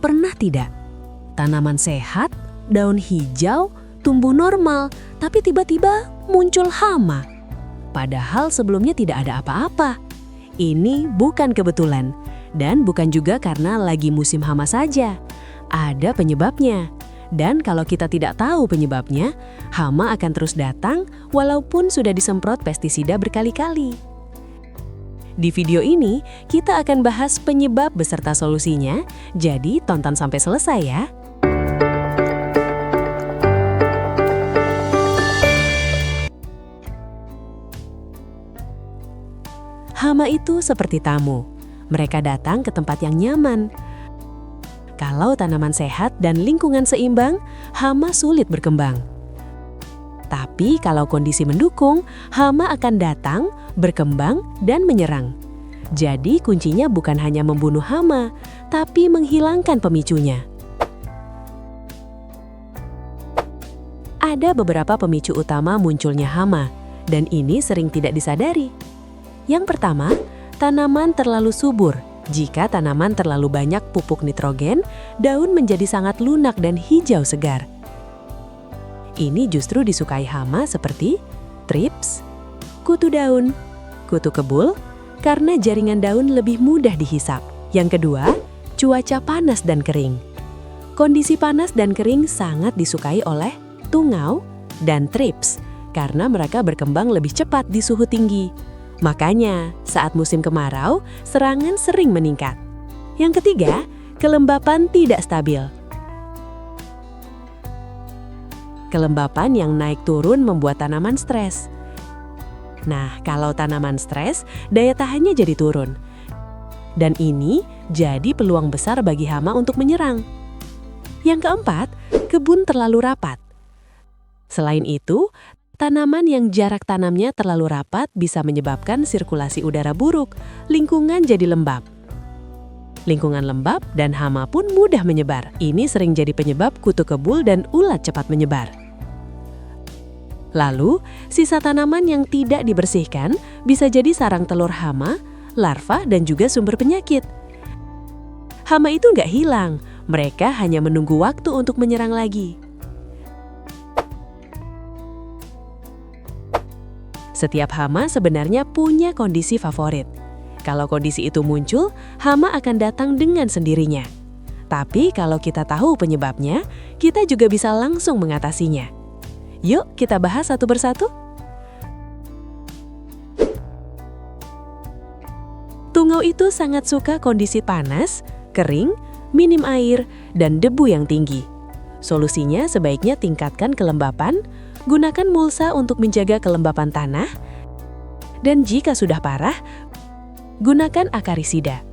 Pernah tidak? Tanaman sehat, daun hijau, tumbuh normal, tapi tiba-tiba muncul hama. Padahal sebelumnya tidak ada apa-apa. Ini bukan kebetulan, dan bukan juga karena lagi musim hama saja. Ada penyebabnya. Dan kalau kita tidak tahu penyebabnya, hama akan terus datang walaupun sudah disemprot pestisida berkali-kali. Di video ini, kita akan bahas penyebab beserta solusinya, jadi tonton sampai selesai ya. Hama itu seperti tamu. Mereka datang ke tempat yang nyaman. Kalau tanaman sehat dan lingkungan seimbang, hama sulit berkembang. Tapi kalau kondisi mendukung, hama akan datang, berkembang, dan menyerang. Jadi kuncinya bukan hanya membunuh hama, tapi menghilangkan pemicunya. Ada beberapa pemicu utama munculnya hama, dan ini sering tidak disadari. Yang pertama, tanaman terlalu subur. Jika tanaman terlalu banyak pupuk nitrogen, daun menjadi sangat lunak dan hijau segar. Ini justru disukai hama seperti thrips, kutu daun, kutu kebul, karena jaringan daun lebih mudah dihisap. Yang kedua, cuaca panas dan kering. Kondisi panas dan kering sangat disukai oleh tungau dan thrips, karena mereka berkembang lebih cepat di suhu tinggi. Makanya, saat musim kemarau, serangan sering meningkat. Yang ketiga, kelembapan tidak stabil. Kelembapan yang naik turun membuat tanaman stres. Nah, kalau tanaman stres, daya tahannya jadi turun. Dan ini jadi peluang besar bagi hama untuk menyerang. Yang keempat, kebun terlalu rapat. Selain itu, tanaman yang jarak tanamnya terlalu rapat bisa menyebabkan sirkulasi udara buruk, lingkungan jadi lembab. Lingkungan lembab dan hama pun mudah menyebar. Ini sering jadi penyebab kutu kebul dan ulat cepat menyebar. Lalu, sisa tanaman yang tidak dibersihkan bisa jadi sarang telur hama, larva, dan juga sumber penyakit. Hama itu nggak hilang, mereka hanya menunggu waktu untuk menyerang lagi. Setiap hama sebenarnya punya kondisi favorit. Kalau kondisi itu muncul, hama akan datang dengan sendirinya. Tapi kalau kita tahu penyebabnya, kita juga bisa langsung mengatasinya. Yuk kita bahas satu persatu. Tungau itu sangat suka kondisi panas, kering, minim air, dan debu yang tinggi. Solusinya sebaiknya tingkatkan kelembapan, gunakan mulsa untuk menjaga kelembapan tanah, dan jika sudah parah, gunakan akarisida.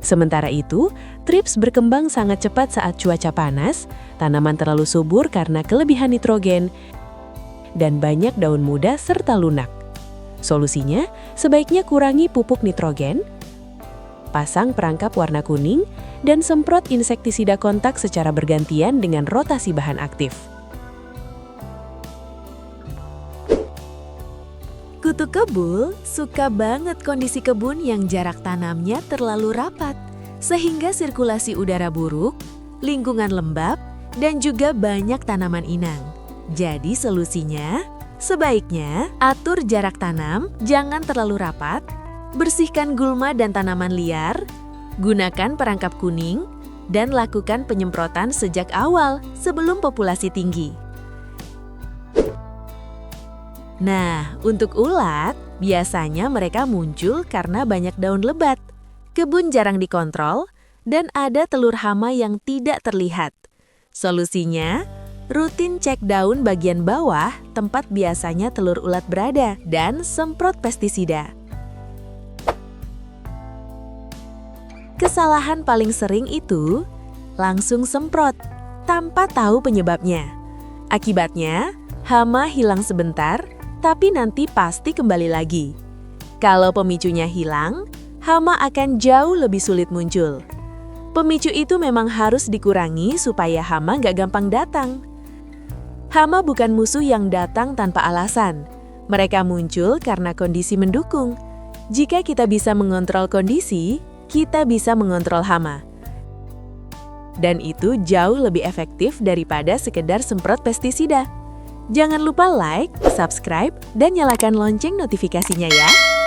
Sementara itu, thrips berkembang sangat cepat saat cuaca panas, tanaman terlalu subur karena kelebihan nitrogen, dan banyak daun muda serta lunak. Solusinya, sebaiknya kurangi pupuk nitrogen, pasang perangkap warna kuning, dan semprot insektisida kontak secara bergantian dengan rotasi bahan aktif. Kutu kebul suka banget kondisi kebun yang jarak tanamnya terlalu rapat, sehingga sirkulasi udara buruk, lingkungan lembab, dan juga banyak tanaman inang. Jadi solusinya, sebaiknya atur jarak tanam, jangan terlalu rapat, bersihkan gulma dan tanaman liar, gunakan perangkap kuning, dan lakukan penyemprotan sejak awal sebelum populasi tinggi. Nah, untuk ulat, biasanya mereka muncul karena banyak daun lebat, kebun jarang dikontrol, dan ada telur hama yang tidak terlihat. Solusinya, rutin cek daun bagian bawah tempat biasanya telur ulat berada dan semprot pestisida. Kesalahan paling sering itu langsung semprot tanpa tahu penyebabnya. Akibatnya, hama hilang sebentar, tapi nanti pasti kembali lagi. Kalau pemicunya hilang, hama akan jauh lebih sulit muncul. Pemicu itu memang harus dikurangi supaya hama nggak gampang datang. Hama bukan musuh yang datang tanpa alasan. Mereka muncul karena kondisi mendukung. Jika kita bisa mengontrol kondisi, kita bisa mengontrol hama. Dan itu jauh lebih efektif daripada sekedar semprot pestisida. Jangan lupa like, subscribe, dan nyalakan lonceng notifikasinya ya.